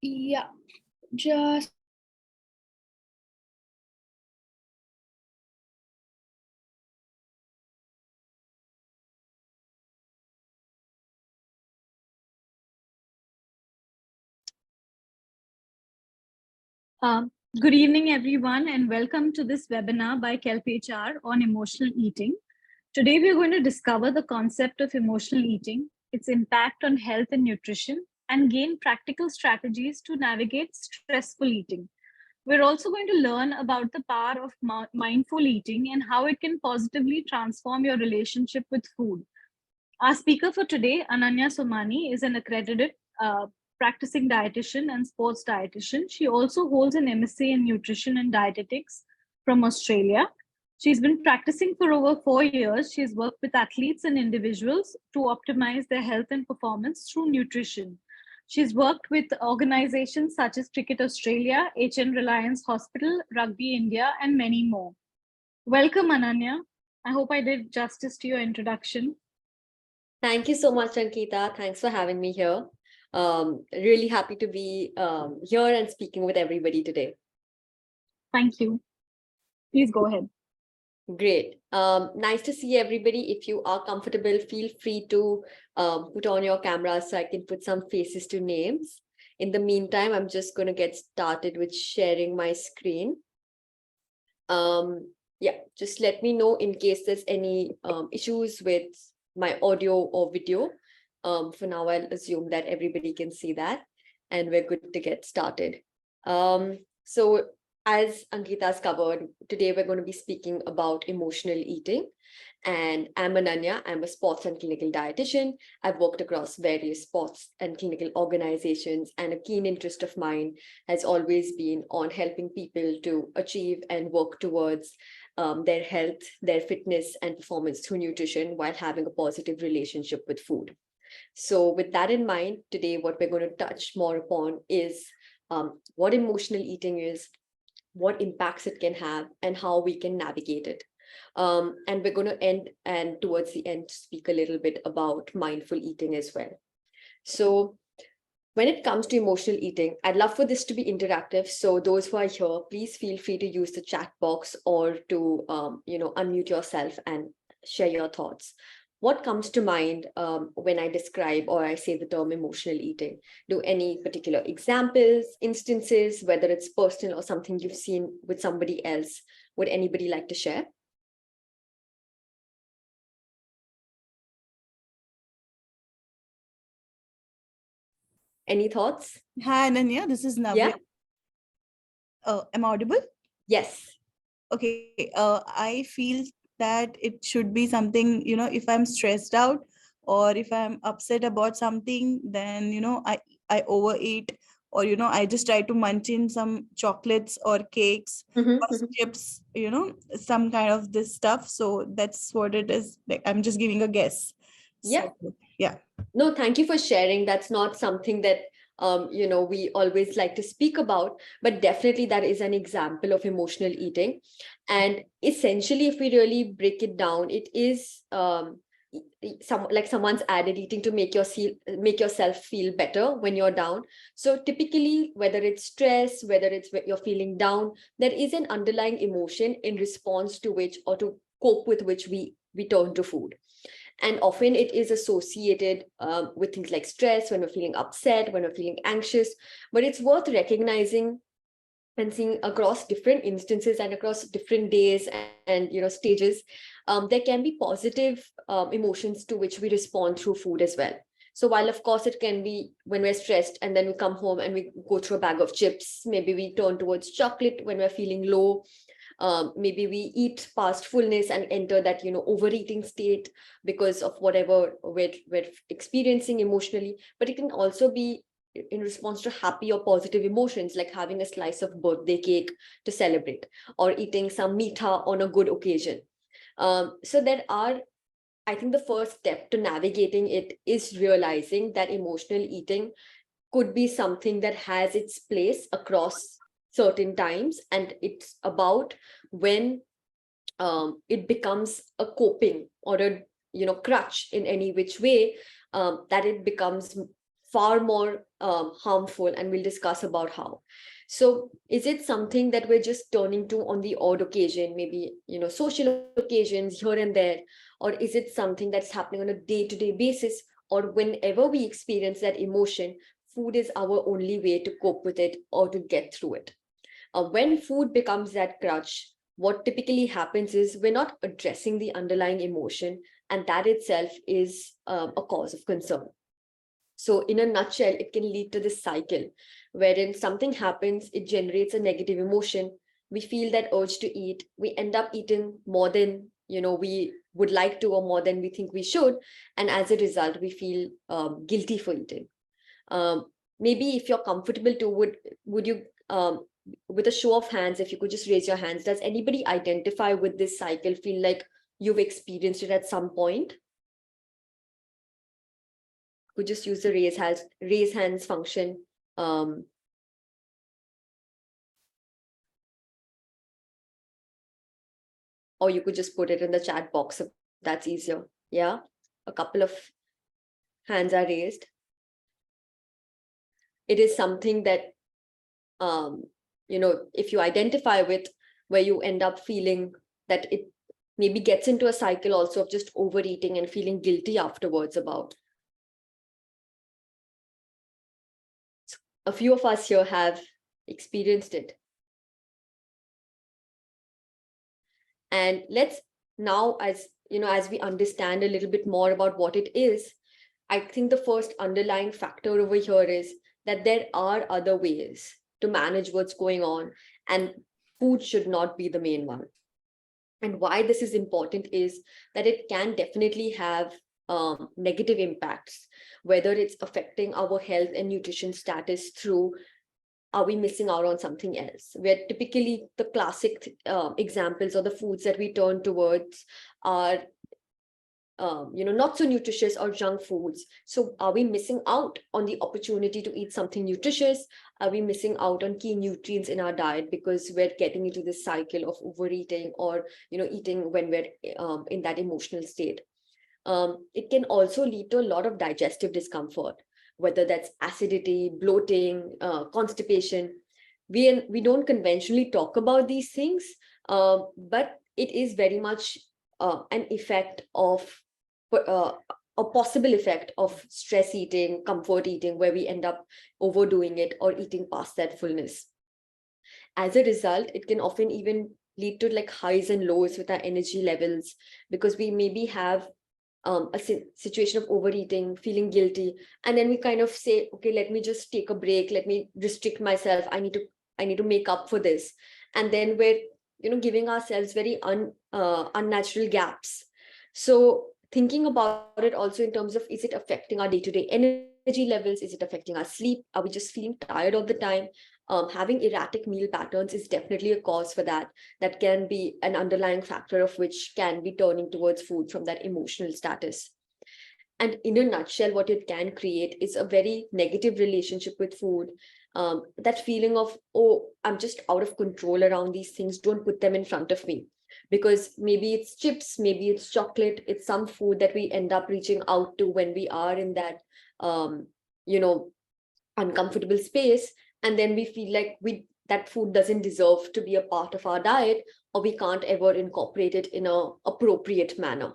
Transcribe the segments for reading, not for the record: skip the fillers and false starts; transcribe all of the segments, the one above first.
Yeah, just Um, Good evening, everyone, and welcome to this webinar by KelpHR on emotional eating. Today, we're going to discover the concept of emotional eating, its impact on health and nutrition, and gain practical strategies to navigate stressful eating. We're also going to learn about the power of mindful eating and how it can positively transform your relationship with food. Our speaker for today, Ananya Somani, is an accredited practicing dietitian and sports dietitian. She also holds an MSc in Nutrition and Dietetics from Australia. She's been practicing for over 4 years. She's worked with athletes and individuals to optimize their health and performance through nutrition. She's worked with organizations such as Cricket Australia, HN Reliance Hospital, Rugby India, and many more. Welcome, Ananya. I hope I did justice to your introduction. Thank you so much, Ankita. Thanks for having me here. Really happy to be here and speaking with everybody today. Thank you. Please go ahead. Great. Nice to see everybody. If you are comfortable, feel free to put on your camera so I can put some faces to names. In the meantime, I'm just going to get started with sharing my screen. Yeah, just let me know in case there's any issues with my audio or video. For now, I'll assume that everybody can see that and we're good to get started. So as Ankita's covered, today we're going to be speaking about emotional eating. And I'm Ananya. I'm a sports and clinical dietitian. I've worked across various sports and clinical organizations, and a keen interest of mine has always been on helping people to achieve and work towards their health, their fitness, and performance through nutrition while having a positive relationship with food. So with that in mind, today what we're going to touch more upon is what emotional eating is, what impacts it can have, and how we can navigate it. And we're going to end and towards the end speak a little bit about mindful eating as well. So when it comes to emotional eating, I'd love for this to be interactive. So those who are here, please feel free to use the chat box or to unmute yourself and share your thoughts. What comes to mind when I describe or I say the term emotional eating? Do any particular examples, instances, whether it's personal or something you've seen with somebody else, would anybody like to share? Any thoughts? Hi, Ananya. This is Navya. Yeah. Am I audible? Yes. Okay. I feel that it should be something, if I'm stressed out or if I'm upset about something, then, I overeat, or, I just try to munch in some chocolates or cakes or chips, some kind of this stuff. So that's what it is. Like, I'm just giving a guess. Yeah. So, yeah. No, thank you for sharing. That's not something that we always like to speak about, but definitely that is an example of emotional eating. And essentially, if we really break it down, it is someone's added eating to make yourself feel better when you're down. So typically, whether it's stress, whether it's you're feeling down, there is an underlying emotion in response to which, or to cope with which, we turn to food. And often it is associated with things like stress, when we're feeling upset, when we're feeling anxious. But it's worth recognizing and seeing across different instances and across different days and stages, there can be positive emotions to which we respond through food as well. So while of course it can be when we're stressed and then we come home and we go through a bag of chips, maybe we turn towards chocolate when we're feeling low. Maybe we eat past fullness and enter that overeating state because of whatever we're experiencing emotionally. But it can also be in response to happy or positive emotions, like having a slice of birthday cake to celebrate, or eating some meetha on a good occasion. So there are, I think the first step to navigating it is realizing that emotional eating could be something that has its place across certain times, and it's about when it becomes a coping or a crutch in any which way, that it becomes far more harmful, and we'll discuss about how. So is it something that we're just turning to on the odd occasion, maybe, social occasions here and there, or is it something that's happening on a day-to-day basis, or whenever we experience that emotion, food is our only way to cope with it or to get through it? When food becomes that crutch, what typically happens is we're not addressing the underlying emotion, and that itself is a cause of concern. So in a nutshell, it can lead to this cycle wherein something happens, it generates a negative emotion. We feel that urge to eat. We end up eating more than we would like to, or more than we think we should. And as a result, we feel guilty for eating. Maybe if you're comfortable to, would you, with a show of hands, if you could just raise your hands, does anybody identify with this cycle, feel like you've experienced it at some point? Could just use the raise hands function. Or you could just put it in the chat box if that's easier. Yeah, a couple of hands are raised. It is something that, if you identify with, where you end up feeling that it maybe gets into a cycle also of just overeating and feeling guilty afterwards about. A few of us here have experienced it. And let's now, as we understand a little bit more about what it is, I think the first underlying factor over here is that there are other ways to manage what's going on, and food should not be the main one. And why this is important is that it can definitely have negative impacts, whether it's affecting our health and nutrition status through, are we missing out on something else? Where typically the classic examples or the foods that we turn towards are not so nutritious or junk foods. So are we missing out on the opportunity to eat something nutritious? Are we missing out on key nutrients in our diet because we're getting into this cycle of overeating, or eating when we're in that emotional state? It can also lead to a lot of digestive discomfort, whether that's acidity, bloating, constipation. We don't conventionally talk about these things, but it is very much an effect of a possible effect of stress eating, comfort eating, where we end up overdoing it or eating past that fullness. As a result, it can often even lead to like highs and lows with our energy levels, because we maybe have a situation of overeating, feeling guilty, and then we kind of say, okay, let me just take a break, let me restrict myself, I need to make up for this. And then we're giving ourselves very unnatural gaps. So thinking about it also in terms of, is it affecting our day-to-day energy levels? Is it affecting our sleep? Are we just feeling tired all the time? Having erratic meal patterns is definitely a cause for that. That can be an underlying factor of which can be turning towards food from that emotional status. And in a nutshell, what it can create is a very negative relationship with food. That feeling of, oh, I'm just out of control around these things. Don't put them in front of me. Because maybe it's chips, maybe it's chocolate, it's some food that we end up reaching out to when we are in that, uncomfortable space. And then we feel like that food doesn't deserve to be a part of our diet, or we can't ever incorporate it in an appropriate manner.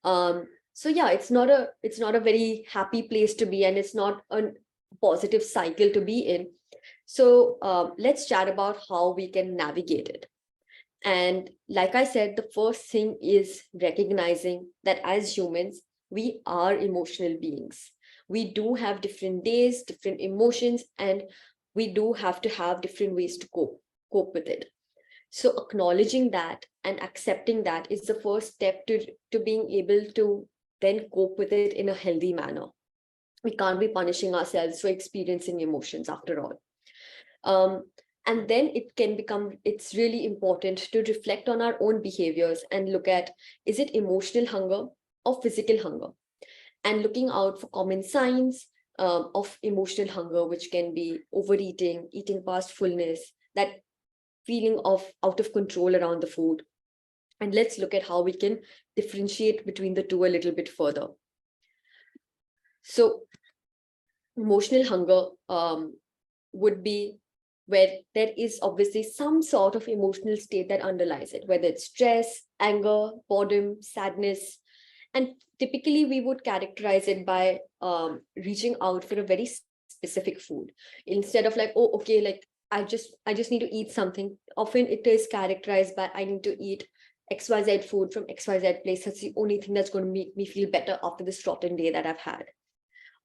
So yeah, it's not a very happy place to be, and it's not a positive cycle to be in. So let's chat about how we can navigate it. And like I said, the first thing is recognizing that as humans, we are emotional beings. We do have different days, different emotions, and we do have to have different ways to cope with it. So acknowledging that and accepting that is the first step to being able to then cope with it in a healthy manner. We can't be punishing ourselves for experiencing emotions after all. And then it's really important to reflect on our own behaviors and look at, is it emotional hunger or physical hunger? And looking out for common signs of emotional hunger, which can be overeating, eating past fullness, that feeling of out of control around the food. And let's look at how we can differentiate between the two a little bit further. So emotional hunger would be where there is obviously some sort of emotional state that underlies it, whether it's stress, anger, boredom, sadness. And typically we would characterize it by reaching out for a very specific food. Instead of like, oh, okay, like I just need to eat something. Often it is characterized by I need to eat XYZ food from XYZ place. That's the only thing that's going to make me feel better after this rotten day that I've had.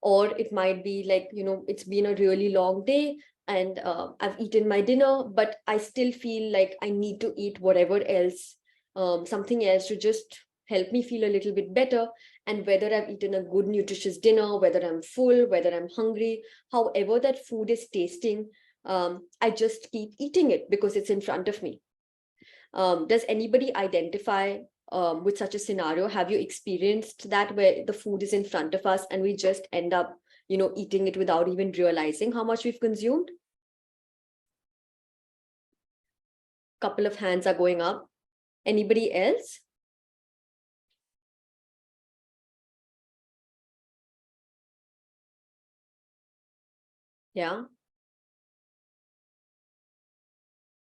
Or it might be like, it's been a really long day and I've eaten my dinner, but I still feel like I need to eat whatever else, something else to just help me feel a little bit better. And whether I've eaten a good nutritious dinner, whether I'm full, whether I'm hungry, however that food is tasting, I just keep eating it because it's in front of me. Does anybody identify with such a scenario? Have you experienced that where the food is in front of us and we just end up, eating it without even realizing how much we've consumed? Couple of hands are going up. Anybody else? Yeah.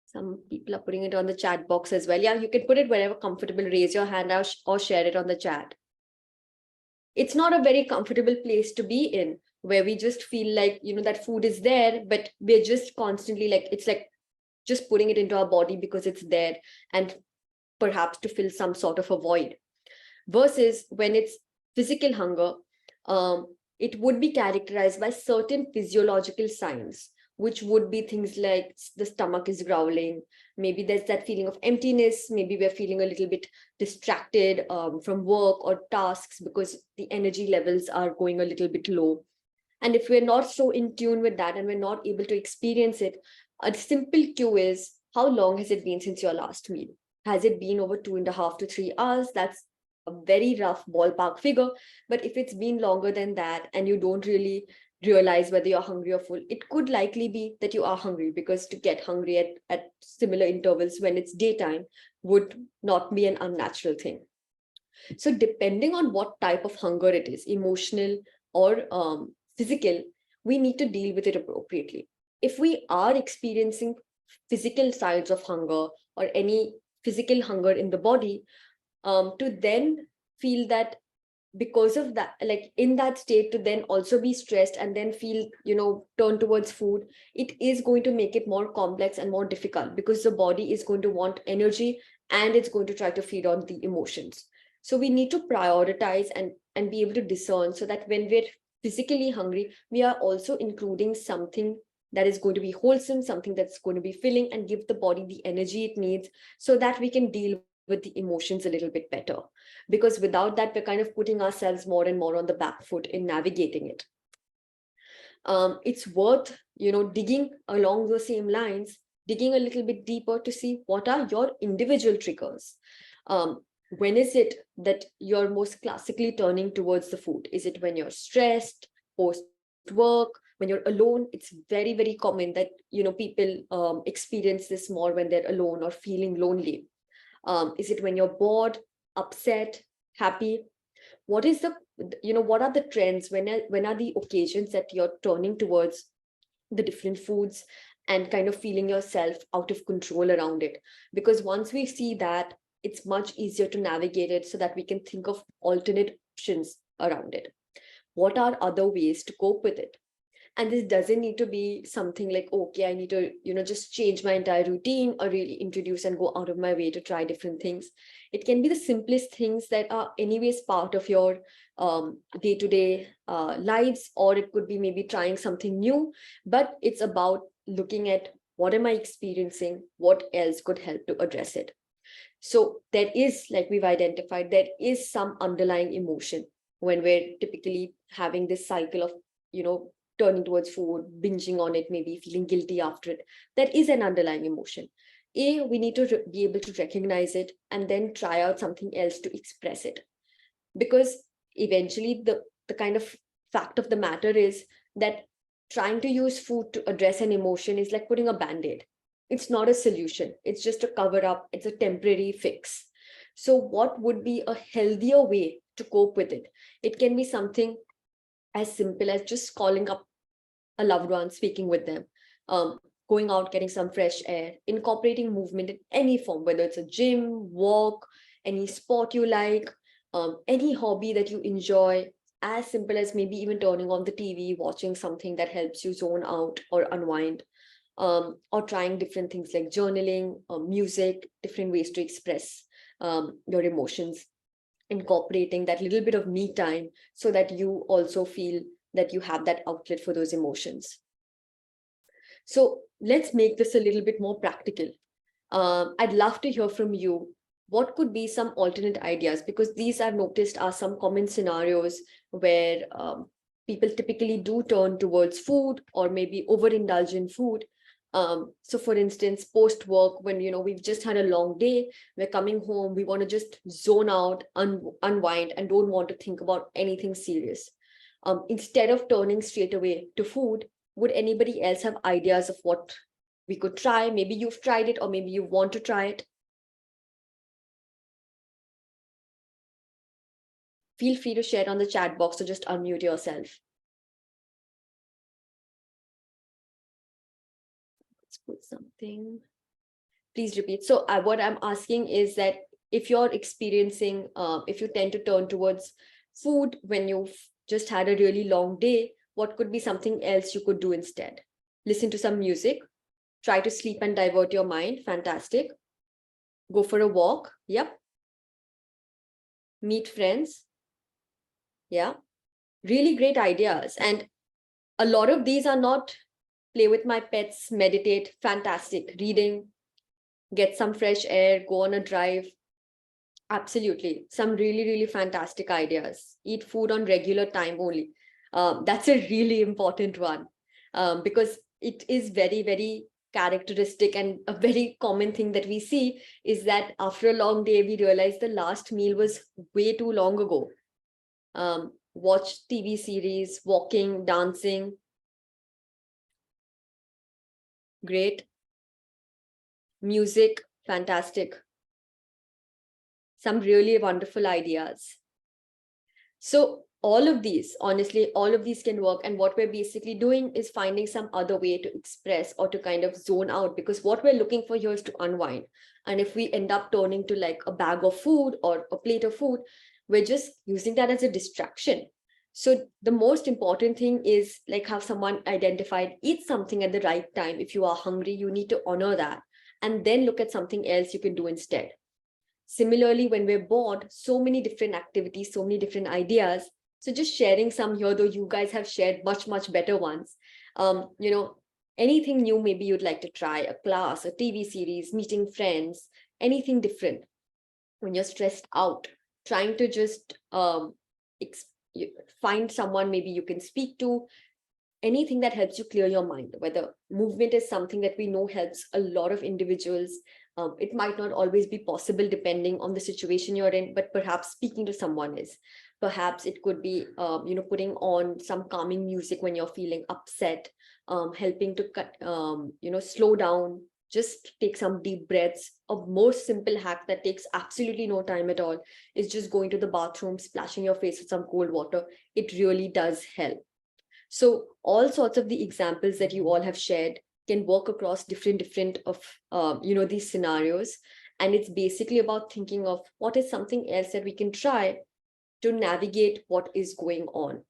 Some people are putting it on the chat box as well. Yeah, you can put it wherever comfortable. Raise your hand or share it on the chat. It's not a very comfortable place to be in, where we just feel like, that food is there, but we're just constantly like, it's like just putting it into our body because it's there and perhaps to fill some sort of a void. Versus when it's physical hunger, it would be characterized by certain physiological signs, which would be things like the stomach is growling, maybe there's that feeling of emptiness, maybe we're feeling a little bit distracted from work or tasks because the energy levels are going a little bit low. And if we're not so in tune with that and we're not able to experience it, a simple cue is, how long has it been since your last meal? Has it been over 2.5 to 3 hours? That's a very rough ballpark figure. But if it's been longer than that and you don't really realize whether you're hungry or full, it could likely be that you are hungry, because to get hungry at similar intervals when it's daytime would not be an unnatural thing. So depending on what type of hunger it is, emotional or physical, we need to deal with it appropriately. If we are experiencing physical signs of hunger or any physical hunger in the body, to then feel that because of that, like in that state, to then also be stressed and then feel, turn towards food, it is going to make it more complex and more difficult, because the body is going to want energy and it's going to try to feed on the emotions. So we need to prioritize and be able to discern, so that when we're physically hungry, we are also including something that is going to be wholesome, something that's going to be filling and give the body the energy it needs, so that we can deal with the emotions a little bit better. Because without that, we're kind of putting ourselves more and more on the back foot in navigating it. It's worth, digging along the same lines, digging a little bit deeper to see what are your individual triggers. When is it that you're most classically turning towards the food? Is it when you're stressed, post work, when you're alone? It's very, very common that, people experience this more when they're alone or feeling lonely. Is it when you're bored, upset, happy? What is what are the trends? When are the occasions that you're turning towards the different foods and kind of feeling yourself out of control around it? Because once we see that, it's much easier to navigate it, so that we can think of alternate options around it. What are other ways to cope with it? And this doesn't need to be something like, okay, I need to, just change my entire routine or really introduce and go out of my way to try different things. It can be the simplest things that are anyways part of your day-to-day lives, or it could be maybe trying something new, but it's about looking at what am I experiencing, what else could help to address it. So there is, like we've identified, there is some underlying emotion when we're typically having this cycle of, turning towards food, binging on it, maybe feeling guilty after it. There is an underlying emotion. We need to be able to recognize it and then try out something else to express it. Because eventually the kind of fact of the matter is that trying to use food to address an emotion is like putting a band-aid. It's not a solution. It's just a cover up. It's a temporary fix. So what would be a healthier way to cope with it? It can be something as simple as just calling up a loved one, speaking with them, going out, getting some fresh air, incorporating movement in any form, whether it's a gym, walk, any sport you like, any hobby that you enjoy, as simple as maybe even turning on the TV, watching something that helps you zone out or unwind, or trying different things like journaling, music, different ways to express your emotions, incorporating that little bit of me time so that you also feel that you have that outlet for those emotions. So let's make this a little bit more practical. I'd love to hear from you. What could be some alternate ideas? Because these I've noticed are some common scenarios where people typically do turn towards food or maybe overindulge in food. So for instance, post work, when we've just had a long day, we're coming home, we want to just zone out, unwind, and don't want to think about anything serious. Instead of turning straight away to food, would anybody else have ideas of what we could try? Maybe you've tried it, or maybe you want to try it. Feel free to share it on the chat box or just unmute yourself. Let's put something. Please repeat. So what I'm asking is that if you're experiencing, if you tend to turn towards food when you've just had a really long day, what could be something else you could do instead? Listen to some music, try to sleep and divert your mind. Fantastic. Go for a walk. Yep. Meet friends. Yeah. Really great ideas. And a lot of these are not play with my pets, meditate. Fantastic. Reading, get some fresh air, go on a drive. Absolutely. Some really, really fantastic ideas. Eat food on regular time only. That's a really important one, because it is very, very characteristic, and a very common thing that we see is that after a long day, we realize the last meal was way too long ago. Watch TV series, walking, dancing. Great. Music, fantastic. Some really wonderful ideas. So all of these, honestly, all of these can work. And what we're basically doing is finding some other way to express or to kind of zone out, because what we're looking for here is to unwind. And if we end up turning to like a bag of food or a plate of food, we're just using that as a distraction. So the most important thing is, like how someone identified, eat something at the right time. If you are hungry, you need to honor that, and then look at something else you can do instead. Similarly, when we're bored, so many different activities, so many different ideas. So just sharing some here, though you guys have shared much, much better ones. Anything new maybe you'd like to try, a class, a TV series, meeting friends, anything different. When you're stressed out, trying to just find someone maybe you can speak to, anything that helps you clear your mind, whether movement is something that we know helps a lot of individuals. It might not always be possible depending on the situation you're in, but perhaps speaking to someone is. Perhaps it could be, putting on some calming music when you're feeling upset, helping to slow down, just take some deep breaths. A most simple hack that takes absolutely no time at all is just going to the bathroom, splashing your face with some cold water. It really does help. So all sorts of the examples that you all have shared can work across different of these scenarios. And it's basically about thinking of what is something else that we can try to navigate what is going on.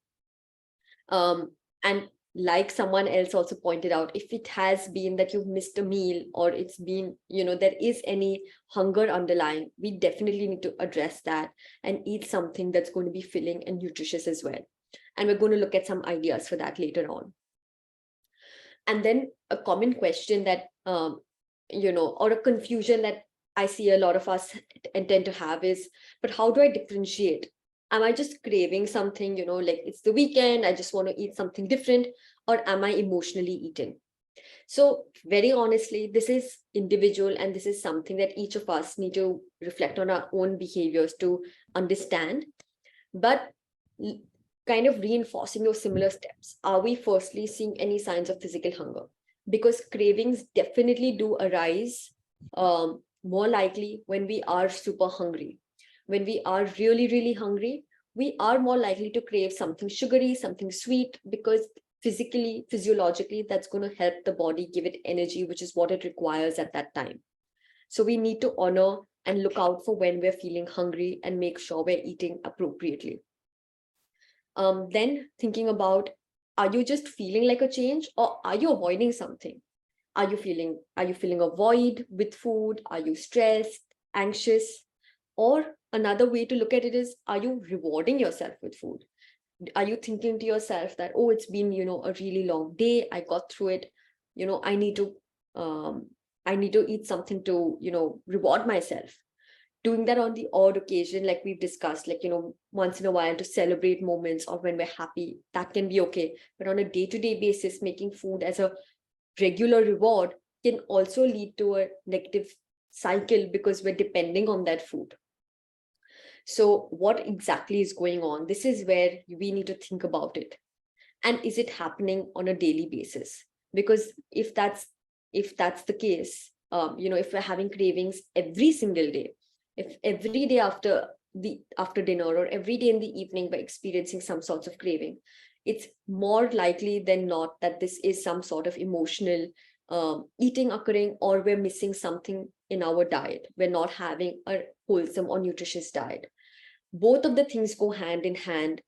And like someone else also pointed out, if it has been that you've missed a meal, or it's been, there is any hunger underlying, we definitely need to address that and eat something that's going to be filling and nutritious as well. And we're going to look at some ideas for that later on. And then a common question that, or a confusion that I see a lot of us tend to have is, but how do I differentiate? Am I just craving something, like it's the weekend, I just want to eat something different, or am I emotionally eating? So very honestly, this is individual, and this is something that each of us need to reflect on our own behaviors to understand. But kind of reinforcing those similar steps, are we firstly seeing any signs of physical hunger? Because cravings definitely do arise more likely when we are super hungry. When we are really, really hungry, we are more likely to crave something sugary, something sweet, because physically, physiologically, that's going to help the body give it energy, which is what it requires at that time. So we need to honor and look out for when we're feeling hungry and make sure we're eating appropriately. Then thinking about, are you just feeling like a change, or are you avoiding something? Are you feeling a void with food? Are you stressed, anxious? Or another way to look at it is, are you rewarding yourself with food? Are you thinking to yourself that, oh, it's been, a really long day, I got through it, I need to eat something to, reward myself. Doing that on the odd occasion, like we've discussed, like, once in a while to celebrate moments or when we're happy, that can be okay. But on a day-to-day basis, making food as a regular reward can also lead to a negative cycle because we're depending on that food. So what exactly is going on? This is where we need to think about it. And is it happening on a daily basis? Because if that's the case, if we're having cravings every single day, if every day after dinner or every day in the evening we're experiencing some sorts of craving, it's more likely than not that this is some sort of emotional eating occurring, or we're missing something in our diet. We're not having a wholesome or nutritious diet. Both of the things go hand in hand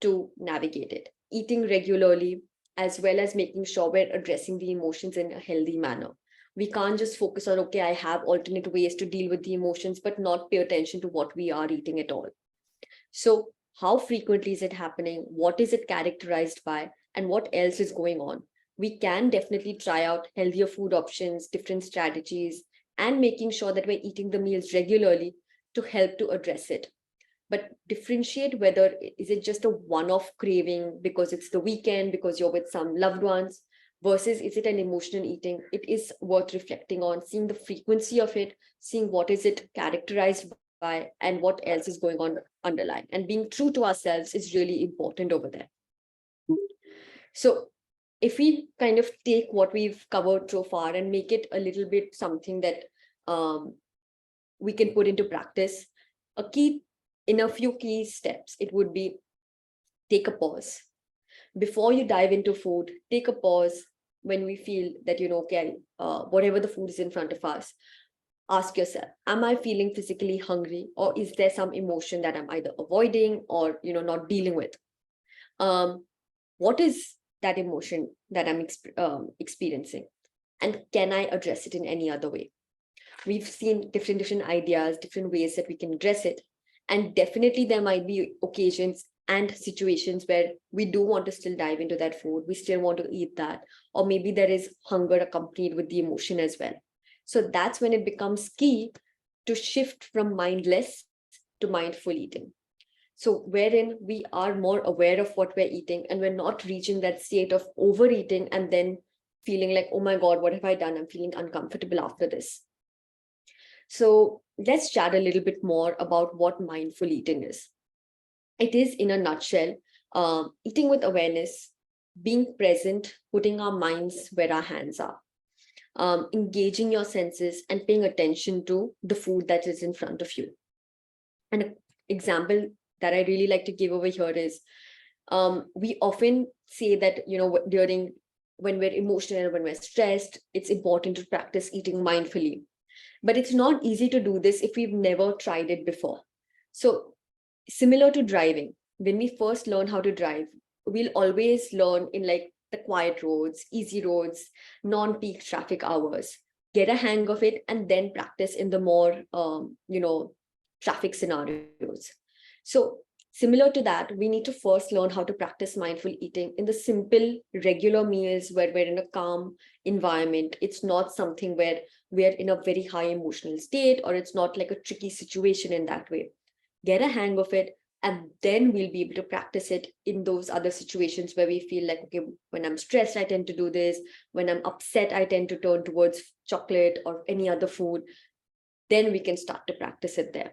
to navigate it. Eating regularly, as well as making sure we're addressing the emotions in a healthy manner. We can't just focus on, okay, I have alternate ways to deal with the emotions, but not pay attention to what we are eating at all. So how frequently is it happening? What is it characterized by? And what else is going on? We can definitely try out healthier food options, different strategies, and making sure that we're eating the meals regularly to help to address it. But differentiate whether is it just a one-off craving because it's the weekend, because you're with some loved ones, versus is it an emotional eating? It is worth reflecting on, seeing the frequency of it, seeing what is it characterized by, and what else is going on underlying. And being true to ourselves is really important over there. So if we kind of take what we've covered so far and make it a little bit something that we can put into practice, in a few key steps, it would be take a pause. Before you dive into food, take a pause when we feel that, okay, whatever the food is in front of us, ask yourself, am I feeling physically hungry, or is there some emotion that I'm either avoiding or, not dealing with? What is that emotion that I'm experiencing? And can I address it in any other way? We've seen different ideas, different ways that we can address it. And definitely there might be occasions and situations where we do want to still dive into that food. We still want to eat that. Or maybe there is hunger accompanied with the emotion as well. So that's when it becomes key to shift from mindless to mindful eating. So wherein we are more aware of what we're eating and we're not reaching that state of overeating and then feeling like, oh my God, what have I done? I'm feeling uncomfortable after this. So let's chat a little bit more about what mindful eating is. It is, in a nutshell, eating with awareness, being present, putting our minds where our hands are, engaging your senses and paying attention to the food that is in front of you. An example that I really like to give over here is, we often say that, when we're emotional, when we're stressed, it's important to practice eating mindfully. But it's not easy to do this if we've never tried it before. So similar to driving, when we first learn how to drive, we'll always learn in like the quiet roads, easy roads, non-peak traffic hours, get a hang of it, and then practice in the more, traffic scenarios. So similar to that, we need to first learn how to practice mindful eating in the simple, regular meals where we're in a calm environment. It's not something where we're in a very high emotional state, or it's not like a tricky situation in that way. Get a hang of it, and then we'll be able to practice it in those other situations where we feel like, okay, when I'm stressed, I tend to do this. When I'm upset, I tend to turn towards chocolate or any other food. Then we can start to practice it there.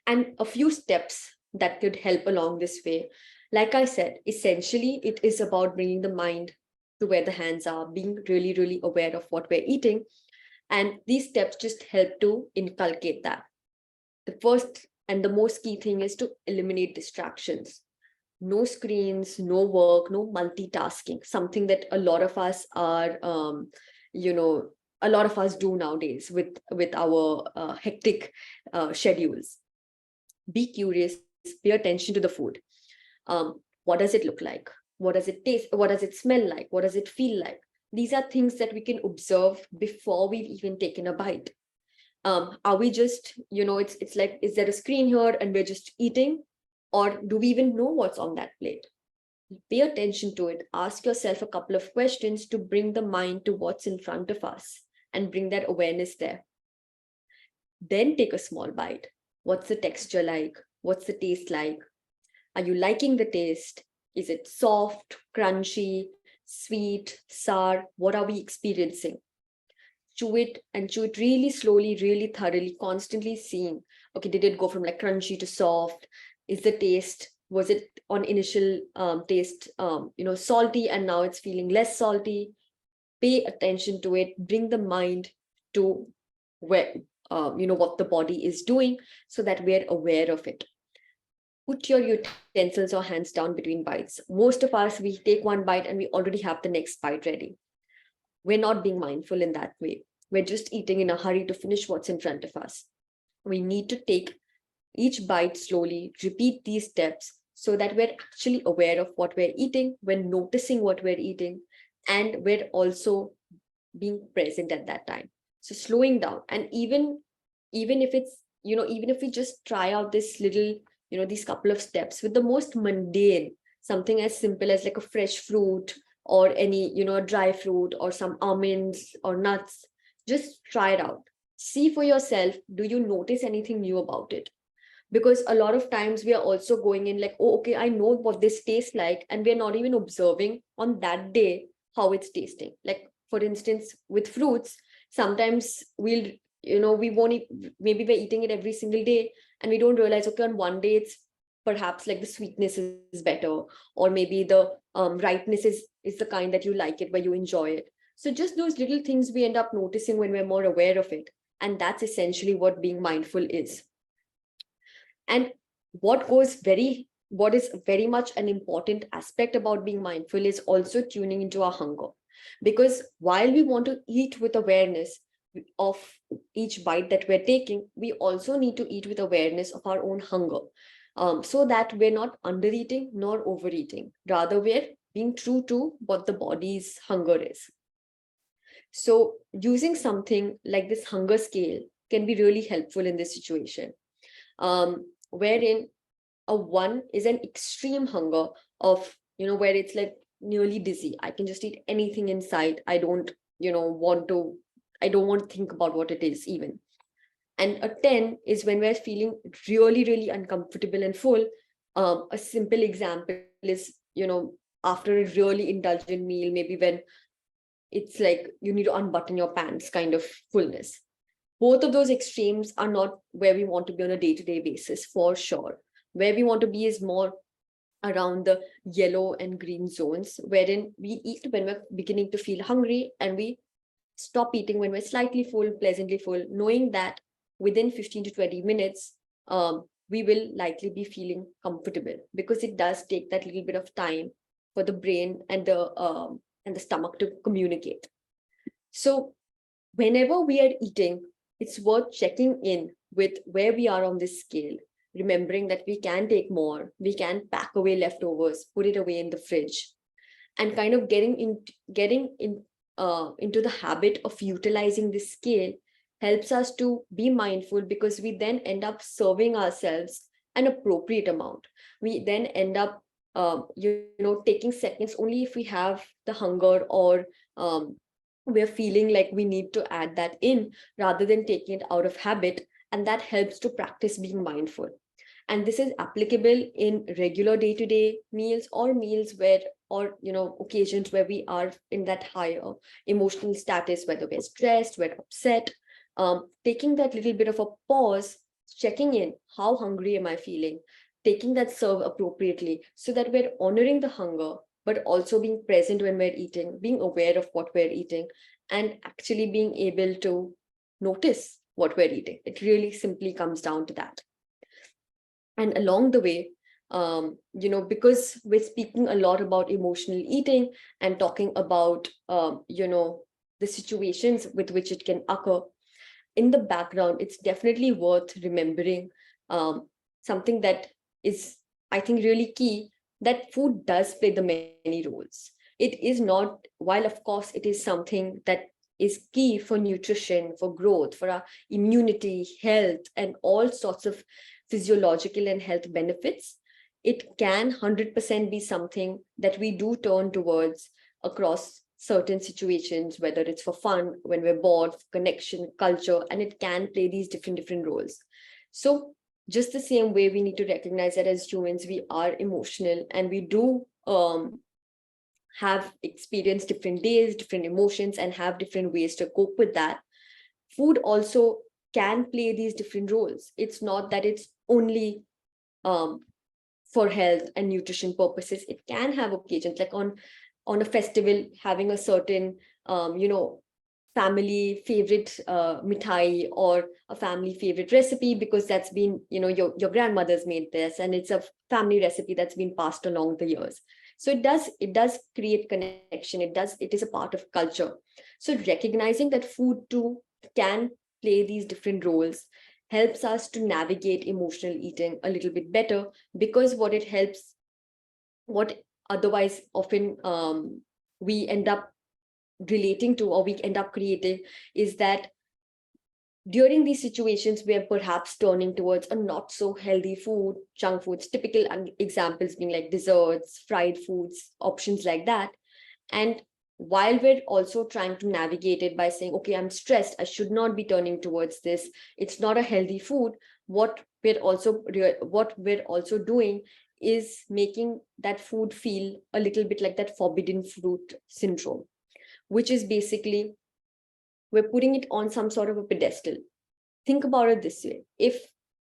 And a few steps that could help along this way. Like I said, essentially, it is about bringing the mind to where the hands are, being really, really aware of what we're eating. And these steps just help to inculcate that. The first and the most key thing is to eliminate distractions. no screens, no work, no multitasking, something that a lot of us are, a lot of us do nowadays with our hectic schedules. Be curious, pay attention to the food. What does it look like? What does it taste? What does it smell like? What does it feel like? These are things that we can observe before we've even taken a bite. Are we just, it's like, is there a screen here and we're just eating? Or do we even know what's on that plate? Pay attention to it. Ask yourself a couple of questions to bring the mind to what's in front of us and bring that awareness there. Then take a small bite. What's the texture like? What's the taste like? Are you liking the taste? Is it soft, crunchy, sweet, sour? What are we experiencing? Chew it and chew it really slowly, really thoroughly, constantly seeing, okay, did it go from like crunchy to soft? Is the taste, was it on initial taste, salty, and now it's feeling less salty? Pay attention to it, bring the mind to where, what the body is doing so that we're aware of it. Put your utensils or hands down between bites. Most of us, we take one bite and we already have the next bite ready. We're not being mindful in that way. We're just eating in a hurry to finish what's in front of us. We need to take each bite slowly, repeat these steps so that we're actually aware of what we're eating, we're noticing what we're eating, and we're also being present at that time. So slowing down. And even if it's, even if we just try out this little, these couple of steps with the most mundane, something as simple as like a fresh fruit or any, a dry fruit or some almonds or nuts, just try it out. See for yourself, do you notice anything new about it? Because a lot of times we are also going in like, oh, okay, I know what this tastes like, and we're not even observing on that day how it's tasting. Like, for instance, with fruits, sometimes we'll, we won't eat, maybe we're eating it every single day and we don't realize, okay, on one day it's perhaps like the sweetness is better, or maybe the ripeness is the kind that you like it, where you enjoy it. So just those little things we end up noticing when we're more aware of it. And that's essentially what being mindful is. And what is very much an important aspect about being mindful is also tuning into our hunger. Because while we want to eat with awareness of each bite that we're taking, we also need to eat with awareness of our own hunger, so that we're not undereating nor overeating. Rather, we're being true to what the body's hunger is. So using something like this hunger scale can be really helpful in this situation, wherein a 1 is an extreme hunger of, where it's like nearly dizzy. I can just eat anything in sight. I don't want to think about what it is even. And a 10 is when we're feeling really, really uncomfortable and full. A simple example is, after a really indulgent meal, maybe when it's like you need to unbutton your pants kind of fullness. Both of those extremes are not where we want to be on a day-to-day basis, for sure. Where we want to be is more around the yellow and green zones, wherein we eat when we're beginning to feel hungry, and we stop eating when we're slightly full, pleasantly full, knowing that within 15 to 20 minutes, we will likely be feeling comfortable, because it does take that little bit of time for the brain and the stomach to communicate. So whenever we are eating, it's worth checking in with where we are on this scale, remembering that we can take more, we can pack away leftovers, put it away in the fridge, and kind of getting into the habit of utilizing this scale helps us to be mindful, because we then end up serving ourselves an appropriate amount. We then end up taking seconds only if we have the hunger, or we're feeling like we need to add that in, rather than taking it out of habit. And that helps to practice being mindful. And this is applicable in regular day-to-day meals, or meals where, or occasions where we are in that higher emotional status, whether we're stressed, we're upset. Taking that little bit of a pause, checking in, how hungry am I feeling, taking that serve appropriately, so that we're honoring the hunger, but also being present when we're eating, being aware of what we're eating, and actually being able to notice what we're eating. It really simply comes down to that. And along the way, because we're speaking a lot about emotional eating and talking about, the situations with which it can occur. In the background, it's definitely worth remembering something that is, I think, really key, that food does play the many roles. It is not, while of course it is something that is key for nutrition, for growth, for our immunity, health, and all sorts of physiological and health benefits, it can 100% be something that we do turn towards across certain situations, whether it's for fun, when we're bored, connection, culture, and it can play these different roles. So just the same way, we need to recognize that as humans, we are emotional, and we do have experienced different days, different emotions, and have different ways to cope with that. Food also can play these different roles. It's not that it's only for health and nutrition purposes. It can have occasions like on a festival, having a certain family favorite mithai or a family favorite recipe, because that's been, your grandmother's made this and it's a family recipe that's been passed along the years. So it does create connection. It is a part of culture. So recognizing that food too can play these different roles helps us to navigate emotional eating a little bit better, because what otherwise often we end up relating to, or we end up creating, is that during these situations we're perhaps turning towards a not so healthy food, junk foods, typical examples being like desserts, fried foods, options like that. And while we're also trying to navigate it by saying, okay, I'm stressed, I should not be turning towards this, it's not a healthy food, what we're also doing is making that food feel a little bit like that forbidden fruit syndrome, which is basically we're putting it on some sort of a pedestal. Think about it this way. If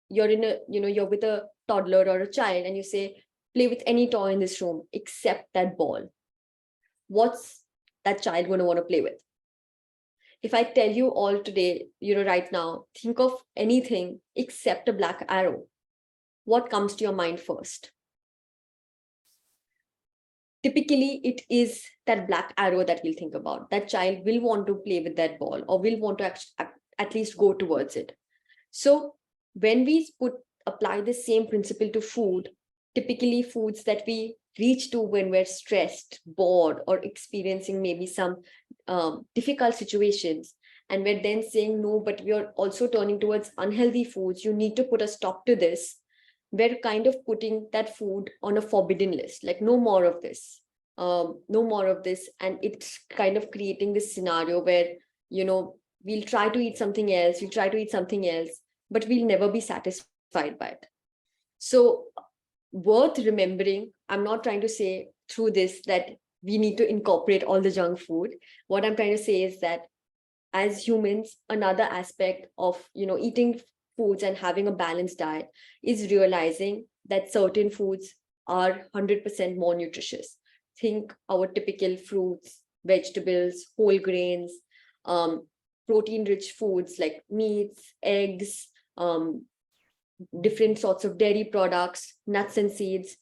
you're you're with a toddler or a child and you say, play with any toy in this room except that ball, what's that child going to want to play with? If I tell you all today, right now, think of anything except a black arrow, what comes to your mind first? Typically, it is that black arrow that we'll think about. That child will want to play with that ball, or will want to at least go towards it. So when we apply the same principle to food, typically foods that we reach to when we're stressed, bored, or experiencing maybe some difficult situations, and we're then saying, no, but we're also turning towards unhealthy foods, you need to put a stop to this, we're kind of putting that food on a forbidden list, like no more of this, no more of this. And it's kind of creating this scenario where, we'll try to eat something else, but we'll never be satisfied by it. So worth remembering, I'm not trying to say through this that we need to incorporate all the junk food. What I'm trying to say is that as humans, another aspect of, eating foods and having a balanced diet is realizing that certain foods are 100% more nutritious. Think our typical fruits, vegetables, whole grains, protein-rich foods like meats, eggs, different sorts of dairy products, nuts and seeds.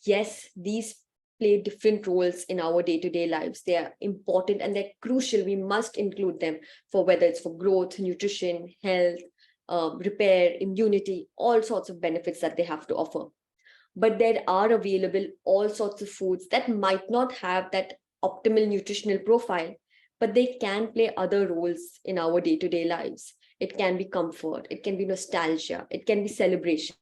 Yes, these play different roles in our day-to-day lives. They are important and they're crucial. We must include them for whether it's for growth, nutrition, health, repair, immunity, all sorts of benefits that they have to offer. But there are available all sorts of foods that might not have that optimal nutritional profile, but they can play other roles in our day-to-day lives. It can be comfort, it can be nostalgia, it can be celebration.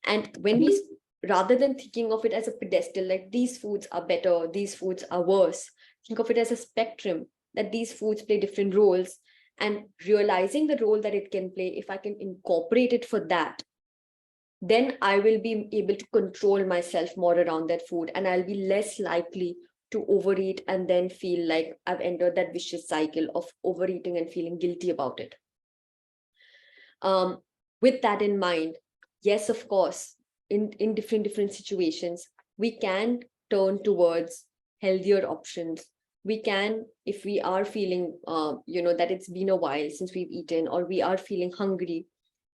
And when we, rather than thinking of it as a pedestal, like these foods are better, these foods are worse, think of it as a spectrum, that these foods play different roles, and realizing the role that it can play, if I can incorporate it for that, then I will be able to control myself more around that food, and I'll be less likely to overeat and then feel like I've entered that vicious cycle of overeating and feeling guilty about it. With that in mind, yes, of course, in different situations, we can turn towards healthier options. We can, if we are feeling, that it's been a while since we've eaten, or we are feeling hungry,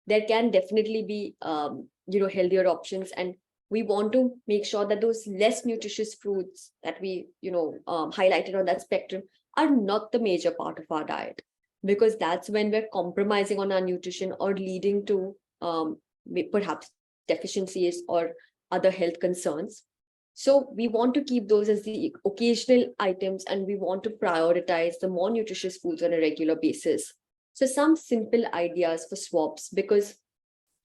there can definitely be, healthier options. And we want to make sure that those less nutritious foods that we, highlighted on that spectrum are not the major part of our diet, because that's when we're compromising on our nutrition or leading to perhaps deficiencies or other health concerns. So we want to keep those as the occasional items, and we want to prioritize the more nutritious foods on a regular basis. So some simple ideas for swaps, because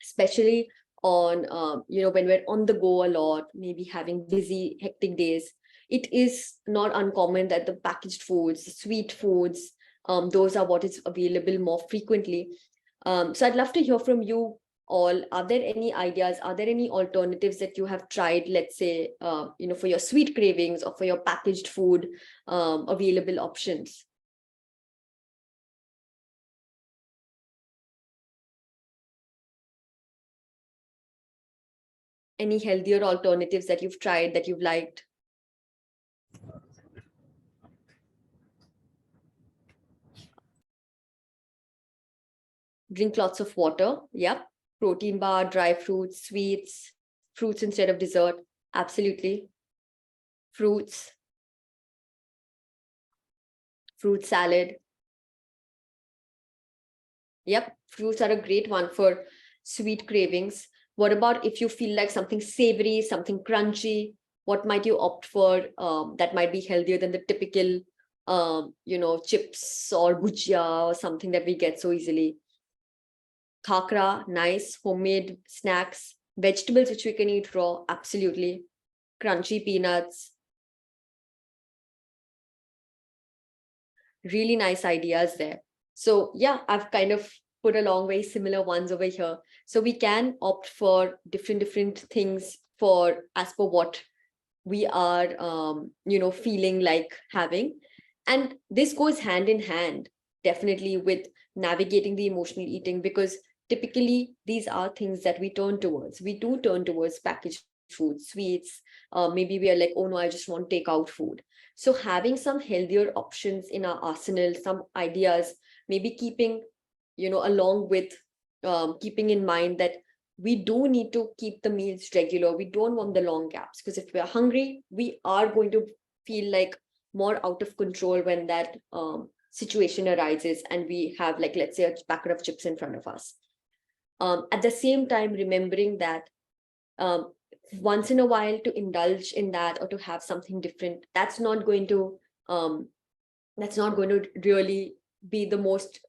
especially on, when we're on the go a lot, maybe having busy, hectic days, it is not uncommon that the packaged foods, the sweet foods, those are what is available more frequently. So I'd love to hear from you all. Are there any ideas? Are there any alternatives that you have tried, let's say, for your sweet cravings or for your packaged food, available options? Any healthier alternatives that you've tried that you've liked? Drink lots of water. Yep. Protein bar, dry fruits, sweets, fruits instead of dessert. Absolutely. Fruits, fruit salad. Yep. Fruits are a great one for sweet cravings. What about if you feel like something savory, something crunchy? What might you opt for that might be healthier than the typical, chips or bhujia or something that we get so easily? Khakra, nice homemade snacks, vegetables which we can eat raw, absolutely. Crunchy peanuts. Really nice ideas there. So yeah, I've kind of put along very similar ones over here. So we can opt for different things for as per what we are, feeling like having. And this goes hand in hand, definitely, with navigating the emotional eating, because typically these are things that we turn towards. We do turn towards packaged food, sweets. Maybe we are like, oh no, I just want takeout food. So having some healthier options in our arsenal, some ideas, maybe keeping, along with keeping in mind that we do need to keep the meals regular. We don't want the long gaps, because if we're hungry, we are going to feel like more out of control when that situation arises and we have, like, let's say, a packet of chips in front of us. At the same time, remembering that once in a while to indulge in that or to have something different, that's not going to really be the most,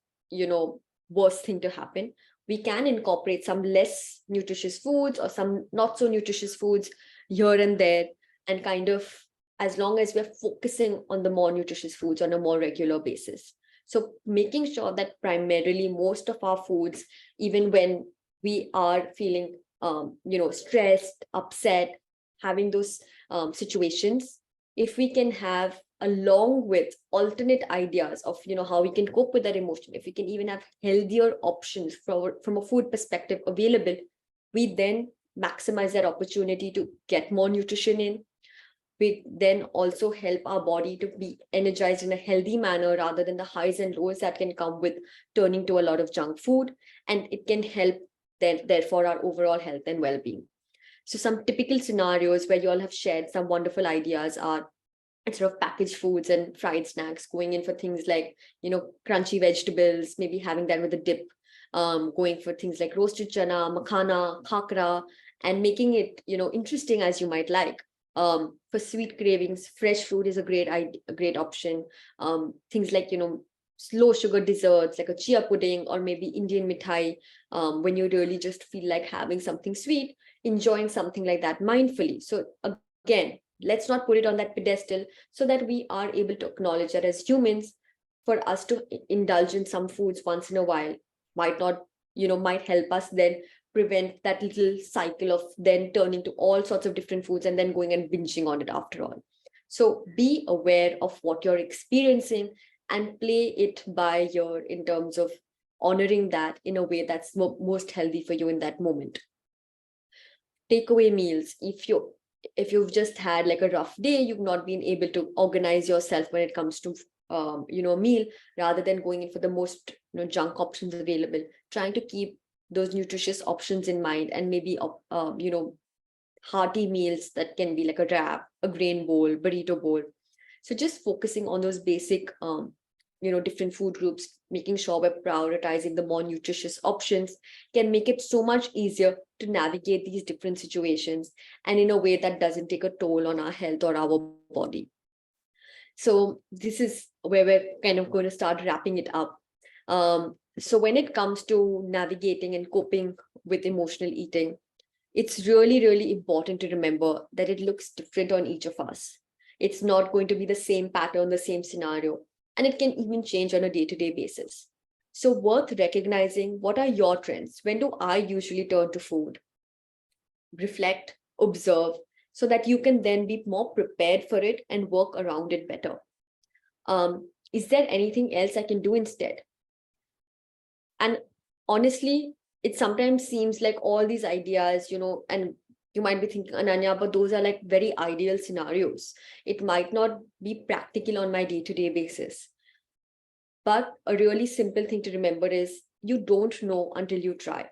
worst thing to happen. We can incorporate some less nutritious foods or some not so nutritious foods here and there, and kind of, as long as we're focusing on the more nutritious foods on a more regular basis. So making sure that primarily most of our foods, even when we are feeling, stressed, upset, having those situations, if we can have, along with alternate ideas of, how we can cope with that emotion, if we can even have healthier options from a food perspective available, we then maximize that opportunity to get more nutrition in. We then also help our body to be energized in a healthy manner rather than the highs and lows that can come with turning to a lot of junk food. And it can help therefore our overall health and well-being. So some typical scenarios where you all have shared some wonderful ideas are, instead of packaged foods and fried snacks, going in for things like, crunchy vegetables, maybe having that with a dip, going for things like roasted chana, makhana, khakra, and making it, interesting as you might like. For sweet cravings, fresh fruit is a great option. Things like, low sugar desserts like a chia pudding or maybe Indian mithai, when you really just feel like having something sweet, enjoying something like that mindfully. So again, let's not put it on that pedestal, so that we are able to acknowledge that as humans, for us to indulge in some foods once in a while might not, might help us then prevent that little cycle of then turning to all sorts of different foods and then going and binging on it after all. So be aware of what you're experiencing and play it by ear in terms of honoring that in a way that's most healthy for you in that moment. Takeaway meals. If you've just had like a rough day, you've not been able to organize yourself when it comes to a meal, rather than going in for the most junk options available, trying to keep those nutritious options in mind, and maybe hearty meals that can be like a wrap, a grain bowl, burrito bowl. So just focusing on those basic, different food groups, making sure we're prioritizing the more nutritious options can make it so much easier to navigate these different situations and in a way that doesn't take a toll on our health or our body. So this is where we're kind of going to start wrapping it up. So when it comes to navigating and coping with emotional eating, it's really, really important to remember that it looks different on each of us. It's not going to be the same pattern, the same scenario, and it can even change on a day-to-day basis. So worth recognizing, what are your trends? When do I usually turn to food? Reflect, observe, so that you can then be more prepared for it and work around it better. Is there anything else I can do instead? And honestly, it sometimes seems like all these ideas, and you might be thinking, Ananya, but those are like very ideal scenarios. It might not be practical on my day-to-day basis. But a really simple thing to remember is you don't know until you try.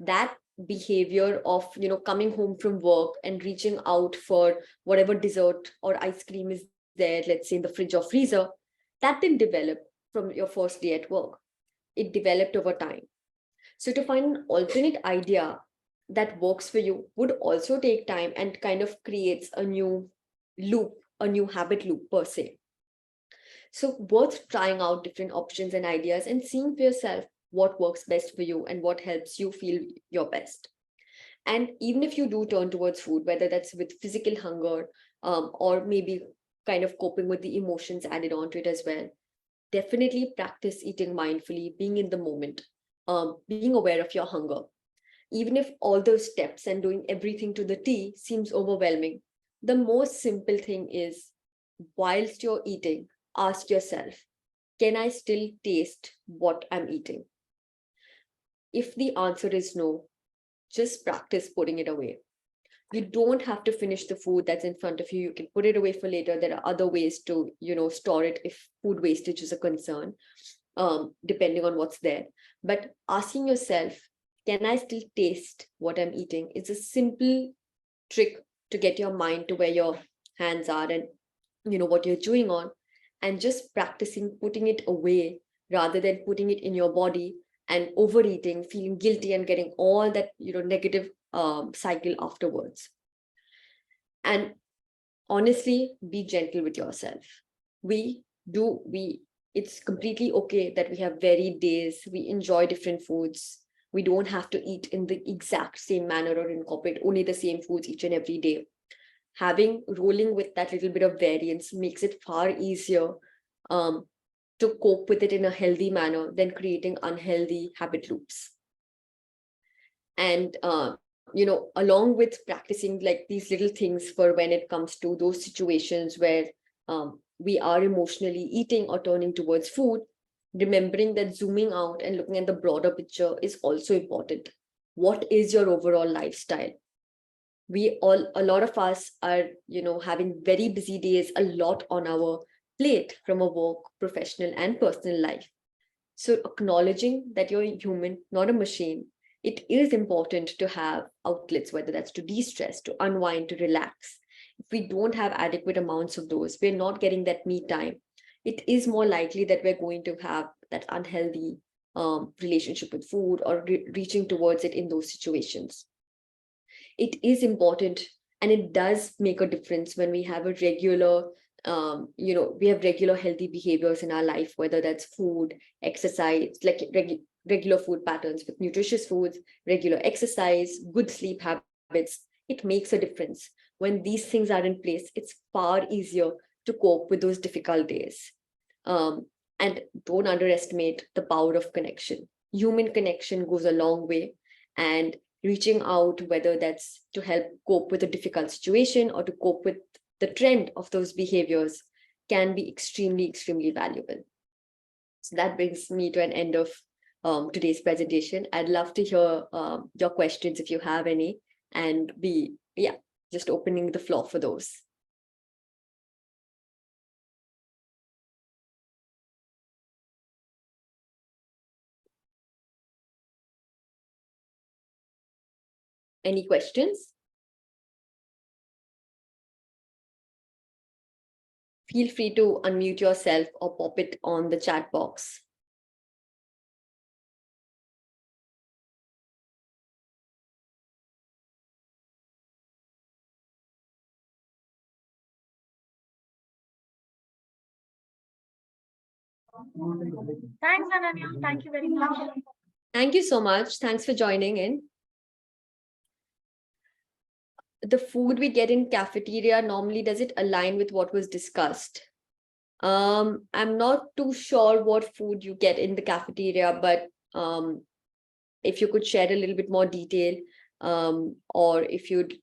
That behavior of, coming home from work and reaching out for whatever dessert or ice cream is there, let's say in the fridge or freezer, that didn't develop from your first day at work. It developed over time. So to find an alternate idea that works for you would also take time and kind of creates a new loop, a new habit loop per se. So worth trying out different options and ideas and seeing for yourself what works best for you and what helps you feel your best. And even if you do turn towards food, whether that's with physical hunger or maybe kind of coping with the emotions added onto it as well, definitely practice eating mindfully, being in the moment, being aware of your hunger. Even if all those steps and doing everything to the T seems overwhelming, the most simple thing is, whilst you're eating, ask yourself, can I still taste what I'm eating? If the answer is no, just practice putting it away. You don't have to finish the food that's in front of you. You can put it away for later. There are other ways to, store it if food wastage is a concern, depending on what's there. But asking yourself, can I still taste what I'm eating? It's a simple trick to get your mind to where your hands are and, what you're chewing on, and just practicing putting it away rather than putting it in your body and overeating, feeling guilty and getting all that, negative cycle afterwards. And honestly, be gentle with yourself. It's completely okay that we have varied days. We enjoy different foods. We don't have to eat in the exact same manner or incorporate only the same foods each and every day. Rolling with that little bit of variance makes it far easier to cope with it in a healthy manner than creating unhealthy habit loops. And along with practicing like these little things for when it comes to those situations where we are emotionally eating or turning towards food, remembering that zooming out and looking at the broader picture is also important. What is your overall lifestyle? A lot of us are, having very busy days, a lot on our plate from a work, professional and personal life. So acknowledging that you're a human, not a machine, it is important to have outlets, whether that's to de-stress, to unwind, to relax. If we don't have adequate amounts of those, we're not getting that me time. It is more likely that we're going to have that unhealthy relationship with food or reaching towards it in those situations. It is important, and it does make a difference when we have a regular we have regular healthy behaviors in our life, whether that's food, exercise, like regular food patterns with nutritious foods, regular exercise, good sleep habits. It makes a difference. When these things are in place, it's far easier to cope with those difficult days. And don't underestimate the power of connection. Human connection goes a long way, and reaching out, whether that's to help cope with a difficult situation or to cope with the trend of those behaviors, can be extremely, extremely valuable. So that brings me to an end of today's presentation. I'd love to hear your questions if you have any, and just opening the floor for those. Any questions? feel free to unmute yourself or pop it on the chat box. Thanks, Ananya. Thank you very much. Thank you so much. Thanks for joining in. The food we get in cafeteria, normally, does it align with what was discussed? I'm not too sure what food you get in the cafeteria, but if you could share a little bit more detail, or if you'd,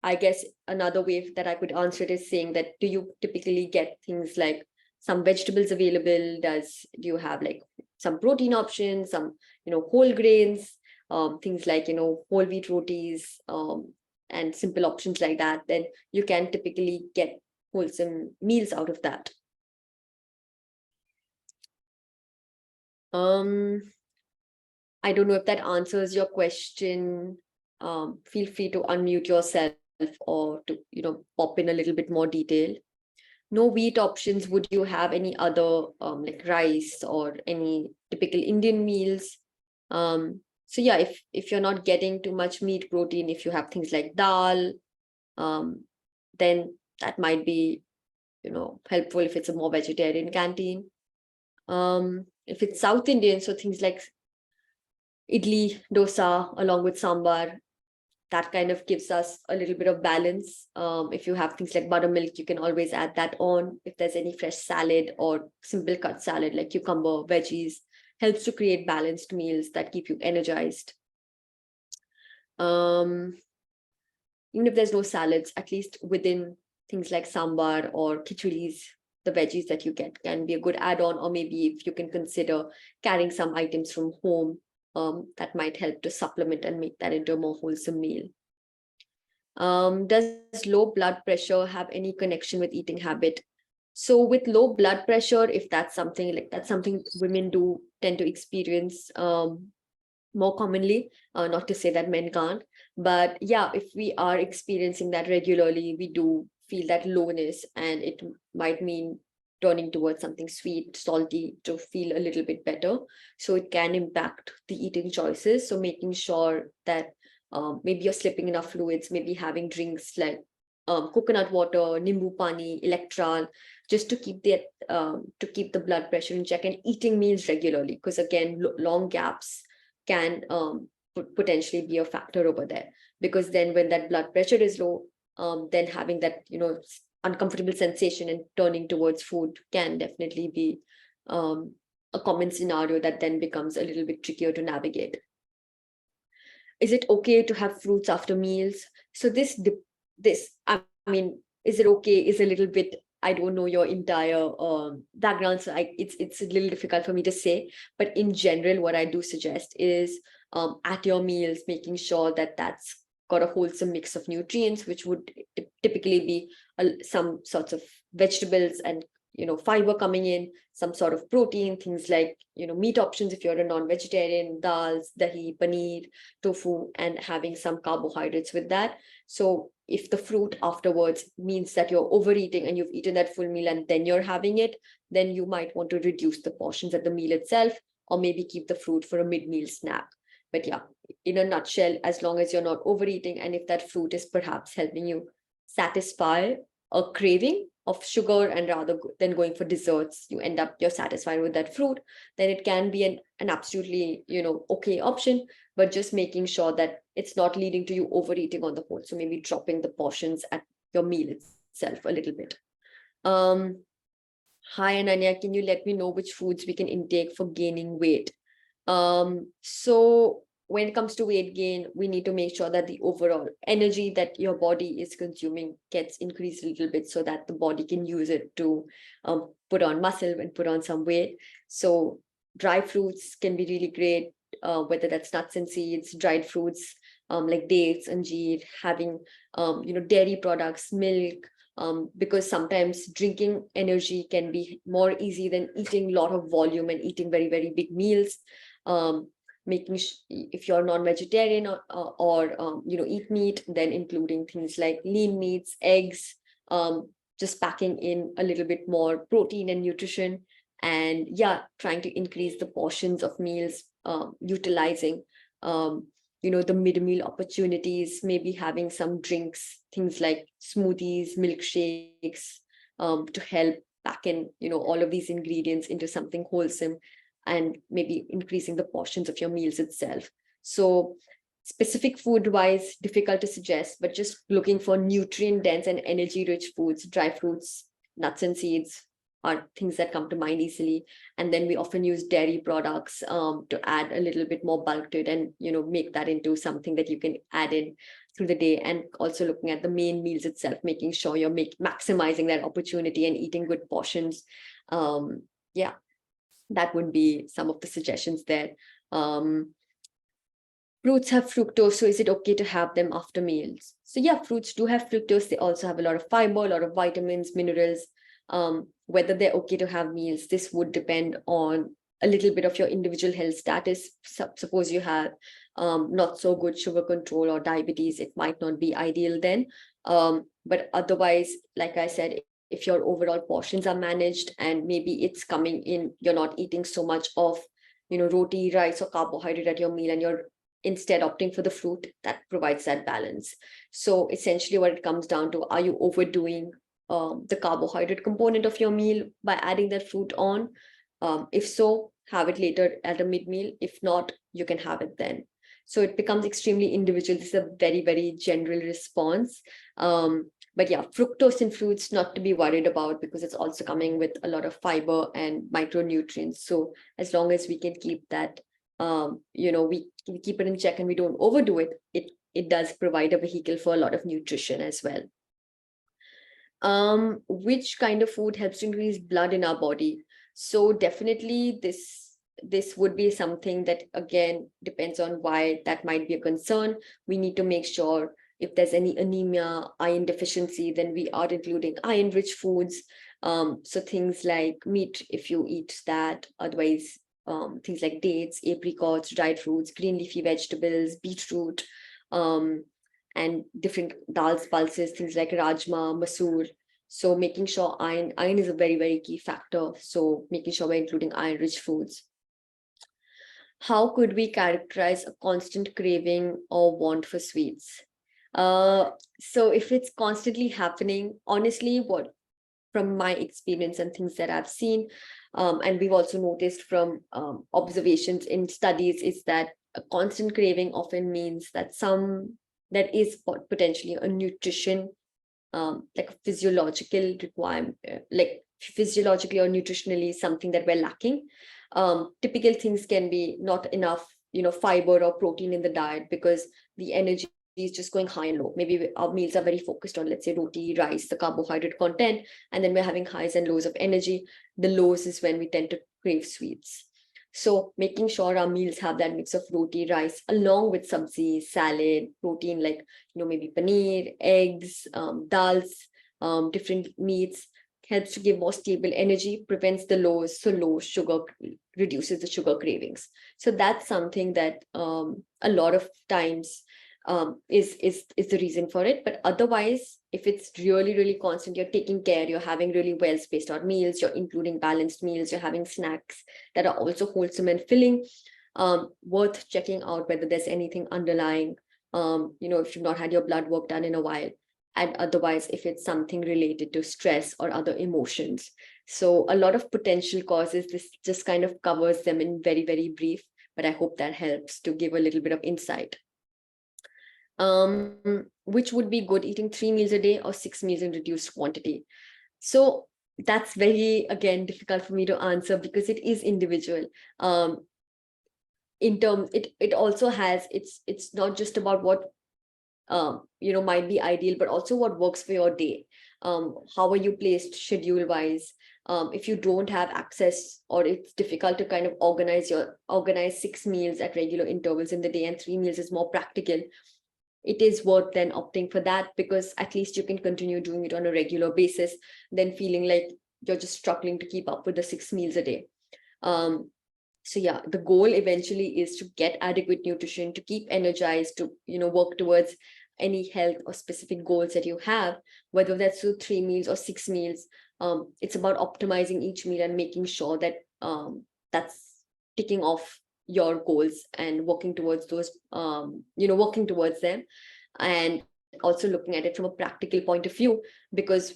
I guess another way that I could answer it is saying that, do you typically get things like some vegetables available? Do you have like some protein options, some, whole grains, things like, whole wheat rotis, and simple options like that? Then you can typically get wholesome meals out of that. I don't know if that answers your question. Feel free to unmute yourself or to, pop in a little bit more detail. No wheat options. Would you have any other like rice or any typical Indian meals? So yeah, if you're not getting too much meat protein, if you have things like dal, then that might be, helpful if it's a more vegetarian canteen. If it's South Indian, so things like idli, dosa, along with sambar, that kind of gives us a little bit of balance. If you have things like buttermilk, you can always add that on. If there's any fresh salad or simple cut salad like cucumber, veggies, helps to create balanced meals that keep you energized. Even if there's no salads, at least within things like sambar or khichuris, the veggies that you get can be a good add-on, or maybe if you can consider carrying some items from home, that might help to supplement and make that into a more wholesome meal. Does low blood pressure have any connection with eating habit? So with low blood pressure, if that's something women do tend to experience more commonly, not to say that men can't, but yeah, if we are experiencing that regularly, we do feel that lowness, and it might mean turning towards something sweet, salty to feel a little bit better. So it can impact the eating choices. So making sure that maybe you're slipping enough fluids, maybe having drinks like coconut water, nimbu pani, electral, just to keep the blood pressure in check, and eating meals regularly, because again, long gaps can potentially be a factor over there, because then when that blood pressure is low, then having that uncomfortable sensation and turning towards food can definitely be a common scenario that then becomes a little bit trickier to navigate. Is it okay to have fruits after meals? So this I mean, is it okay is a little bit, I don't know your entire background, so it's a little difficult for me to say, but in general, what I do suggest is at your meals, making sure that that's got a wholesome mix of nutrients, which would typically be some sorts of vegetables and fiber coming in, some sort of protein, things like meat options if you're a non-vegetarian, dals, dahi, paneer, tofu, and having some carbohydrates with that. So if the fruit afterwards means that you're overeating and you've eaten that full meal and then you're having it, then you might want to reduce the portions at the meal itself, or maybe keep the fruit for a mid-meal snack. But yeah, in a nutshell, as long as you're not overeating, and if that fruit is perhaps helping you satisfy a craving of sugar, and rather than going for desserts, you're satisfied with that fruit, then it can be an absolutely okay option, but just making sure that it's not leading to you overeating on the whole. So maybe dropping the portions at your meal itself a little bit. Hi Ananya, can you let me know which foods we can intake for gaining weight? So when it comes to weight gain, we need to make sure that the overall energy that your body is consuming gets increased a little bit, so that the body can use it to put on muscle and put on some weight. So dry fruits can be really great, whether that's nuts and seeds, dried fruits like dates, anjeer, having dairy products, milk, because sometimes drinking energy can be more easy than eating a lot of volume and eating very, very big meals. Making if you're non-vegetarian or eat meat, then including things like lean meats, eggs, just packing in a little bit more protein and nutrition, and trying to increase the portions of meals, utilizing the mid-meal opportunities, maybe having some drinks, things like smoothies, milkshakes, to help pack in all of these ingredients into something wholesome, and maybe increasing the portions of your meals itself. So specific food wise, difficult to suggest, but just looking for nutrient dense and energy rich foods, dry fruits, nuts and seeds are things that come to mind easily. And then we often use dairy products to add a little bit more bulk to it, and make that into something that you can add in through the day. And also looking at the main meals itself, making sure you're maximizing that opportunity and eating good portions. That would be some of the suggestions there. Fruits have fructose, so is it okay to have them after meals? So fruits do have fructose. They also have a lot of fiber, a lot of vitamins, minerals. Whether they're okay to have meals, this would depend on a little bit of your individual health status. Suppose you have not so good sugar control or diabetes, it might not be ideal then. But otherwise, like I said, if your overall portions are managed and maybe it's coming in, you're not eating so much of, roti, rice, or carbohydrate at your meal, and you're instead opting for the fruit, that provides that balance. So essentially what it comes down to, are you overdoing the carbohydrate component of your meal by adding that fruit on? If so, have it later at a mid-meal. If not, you can have it then. So it becomes extremely individual. This is a very, very general response. But fructose in fruits, not to be worried about, because it's also coming with a lot of fiber and micronutrients. So as long as we can keep that, we keep it in check and we don't overdo it, it does provide a vehicle for a lot of nutrition as well. Which kind of food helps to increase blood in our body? So definitely this would be something that, again, depends on why that might be a concern. We need to make sure if there's any anemia, iron deficiency, then we are including iron-rich foods. So things like meat, if you eat that, otherwise things like dates, apricots, dried fruits, green leafy vegetables, beetroot, and different dals, pulses, things like rajma, masoor. So making sure iron is a very, very key factor. So making sure we're including iron-rich foods. How could we characterize a constant craving or want for sweets? So if it's constantly happening, honestly, from my experience and things that I've seen, and we've also noticed from observations in studies, is that a constant craving often means that that is potentially a nutrition, like a physiological requirement, like physiologically or nutritionally something that we're lacking. Typical things can be not enough, fiber or protein in the diet, because the energy is just going high and low. Maybe our meals are very focused on, let's say, roti, rice, the carbohydrate content, and then we're having highs and lows of energy. The lows is when we tend to crave sweets. So making sure our meals have that mix of roti, rice, along with sabzi, salad, protein, like, maybe paneer, eggs, dals, different meats, helps to give more stable energy, prevents the lows. So low sugar reduces the sugar cravings. So that's something that a lot of times is the reason for it. But otherwise, if it's really, really constant, you're taking care, you're having really well spaced out meals, you're including balanced meals, you're having snacks that are also wholesome and filling, worth checking out whether there's anything underlying, if you've not had your blood work done in a while. And otherwise, if it's something related to stress or other emotions. So a lot of potential causes, this just kind of covers them in very, very brief, but I hope that helps to give a little bit of insight. Which would be good, eating 3 meals a day or 6 meals in reduced quantity? So that's very, again, difficult for me to answer because it is individual. In terms, it also has, it's not just about what might be ideal, but also what works for your day. How are you placed schedule wise? If you don't have access, or it's difficult to kind of organize 6 meals at regular intervals in the day and 3 meals is more practical, it is worth then opting for that, because at least you can continue doing it on a regular basis than feeling like you're just struggling to keep up with the 6 meals a day. So the goal eventually is to get adequate nutrition, to keep energized, to work towards any health or specific goals that you have, whether that's through 3 meals or 6 meals. It's about optimizing each meal and making sure that that's ticking off your goals and working towards those, working towards them. And also looking at it from a practical point of view, because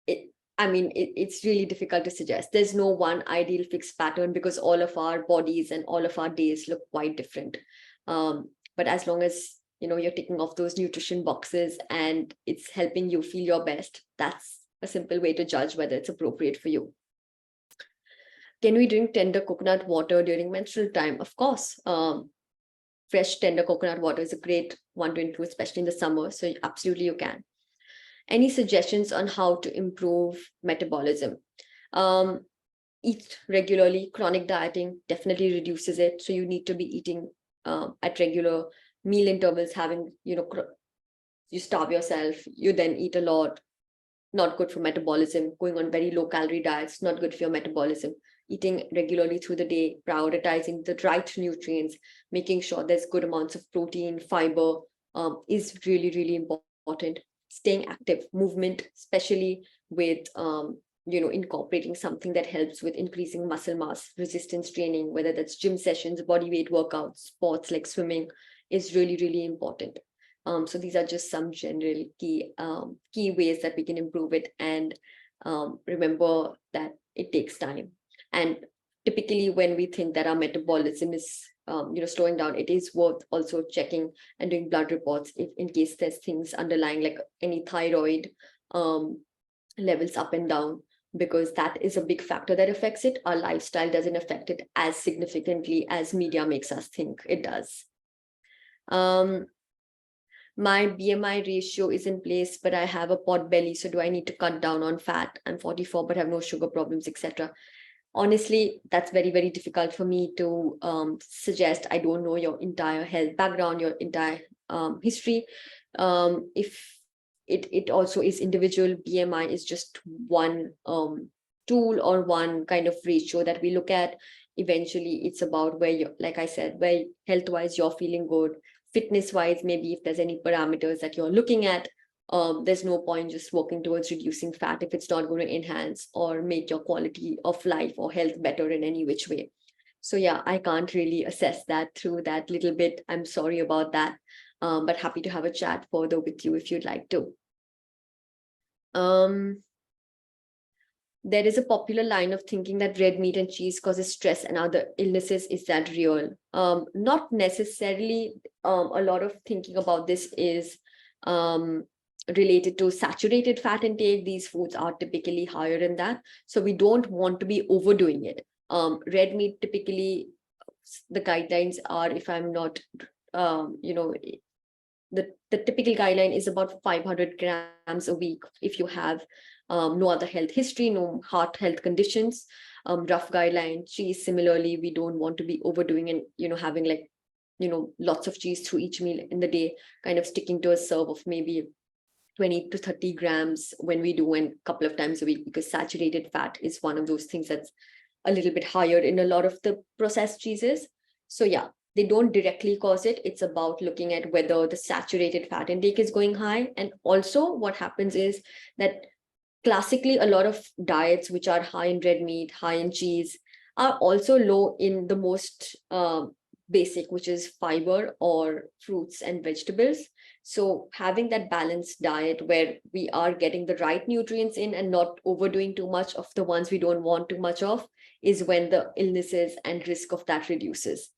it's really difficult to suggest. There's no one ideal fixed pattern, because all of our bodies and all of our days look quite different. But as long as you're ticking off those nutrition boxes and it's helping you feel your best, that's a simple way to judge whether it's appropriate for you. Can we drink tender coconut water during menstrual time? Of course. Fresh tender coconut water is a great one to include, especially in the summer. So absolutely you can. Any suggestions on how to improve metabolism? Eat regularly. Chronic dieting definitely reduces it. So you need to be eating at regular meal intervals, having, you starve yourself, you then eat a lot, not good for metabolism. Going on very low calorie diets, not good for your metabolism. Eating regularly through the day, prioritizing the right nutrients, making sure there's good amounts of protein, fiber, is really, really important. Staying active, movement, especially with, incorporating something that helps with increasing muscle mass, resistance training, whether that's gym sessions, body weight workouts, sports like swimming, is really, really important. So these are just some general key ways that we can improve it. And remember that it takes time. And typically when we think that our metabolism is slowing down, it is worth also checking and doing blood reports if in case there's things underlying, like any thyroid levels up and down, because that is a big factor that affects it. Our lifestyle doesn't affect it as significantly as media makes us think it does. My BMI ratio is in place, but I have a pot belly. So do I need to cut down on fat? I'm 44, but have no sugar problems, etc. Honestly, that's very, very difficult for me to suggest. I don't know your entire health background, your entire history. If it also is individual, BMI is just one tool or one kind of ratio that we look at. Eventually, it's about where you're, like I said, where health-wise you're feeling good. Fitness-wise, maybe if there's any parameters that you're looking at, there's no point just working towards reducing fat if it's not going to enhance or make your quality of life or health better in any which way. So yeah, I can't really assess that through that little bit. I'm sorry about that, but happy to have a chat further with you if you'd like to. There is a popular line of thinking that red meat and cheese causes stress and other illnesses. Is that real? Not necessarily. A lot of thinking about this is related to saturated fat intake. These foods are typically higher in that. So we don't want to be overdoing it. Red meat, typically, the guidelines are, if I'm not, the typical guideline is about 500 grams a week if you have no other health history, no heart health conditions. Rough guideline. Cheese, similarly, we don't want to be overdoing and having lots of cheese through each meal in the day, kind of sticking to a serve of maybe 20 to 30 grams when we do, and a couple of times a week, because saturated fat is one of those things that's a little bit higher in a lot of the processed cheeses. So yeah, they don't directly cause it. It's about looking at whether the saturated fat intake is going high. And also what happens is that classically, a lot of diets which are high in red meat, high in cheese, are also low in the most basic, which is fiber or fruits and vegetables. So having that balanced diet where we are getting the right nutrients in and not overdoing too much of the ones we don't want too much of, is when the illnesses and risk of that reduces.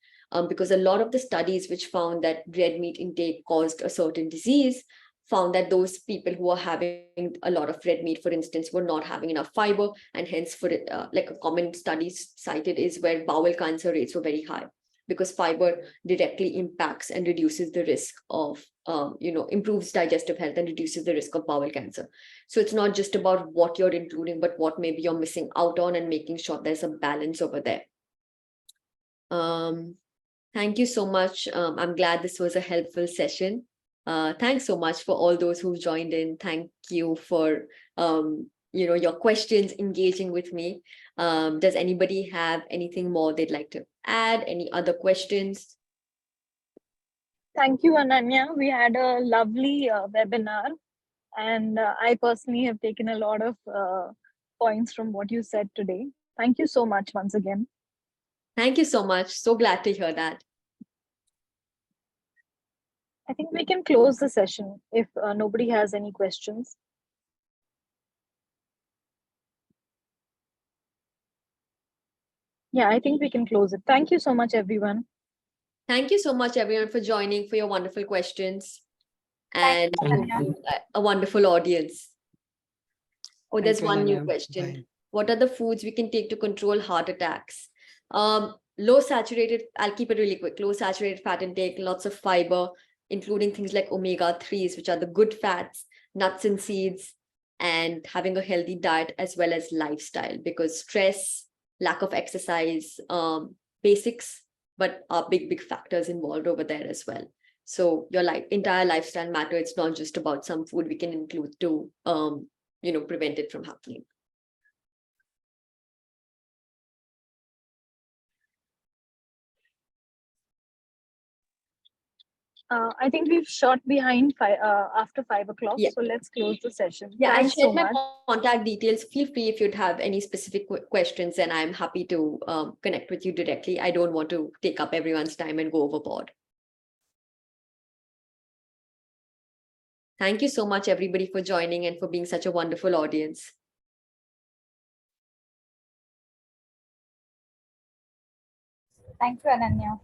Because a lot of the studies which found that red meat intake caused a certain disease found that those people who are having a lot of red meat, for instance, were not having enough fiber, and hence for it, like a common study cited is where bowel cancer rates were very high, because fiber directly impacts and reduces the risk of, improves digestive health and reduces the risk of bowel cancer. So it's not just about what you're including, but what maybe you're missing out on, and making sure there's a balance over there. Thank you so much. I'm glad this was a helpful session. Thanks so much for all those who've joined in. Thank you for your questions, engaging with me. Does anybody have anything more they'd like to add? Any other questions? Thank you, Ananya. We had a lovely webinar, and I personally have taken a lot of points from what you said today. Thank you so much once again. Thank you so much. So glad to hear that. I think we can close the session if nobody has any questions. Yeah, I think we can close it. Thank you so much, everyone. Thank you so much, everyone, for joining, for your wonderful questions, Thank and you, a wonderful audience. Oh, Thank there's you, one new Ananya. question. Bye. What are the foods we can take to control heart attacks? Low saturated, I'll keep it really quick. Low saturated fat intake, lots of fiber, including things like omega-3s, which are the good fats, nuts and seeds, and having a healthy diet as well as lifestyle, because stress, lack of exercise, basics, but are big factors involved over there as well. So your entire lifestyle matter. It's not just about some food we can include to prevent it from happening. I think we've shot behind after 5 o'clock. Yeah. So let's close the session. Yeah, Thanks I shared so my much. contact details. Feel free if you'd have any specific questions, and I'm happy to connect with you directly. I don't want to take up everyone's time and go overboard. Thank you so much, everybody, for joining and for being such a wonderful audience. Thank you, Ananya.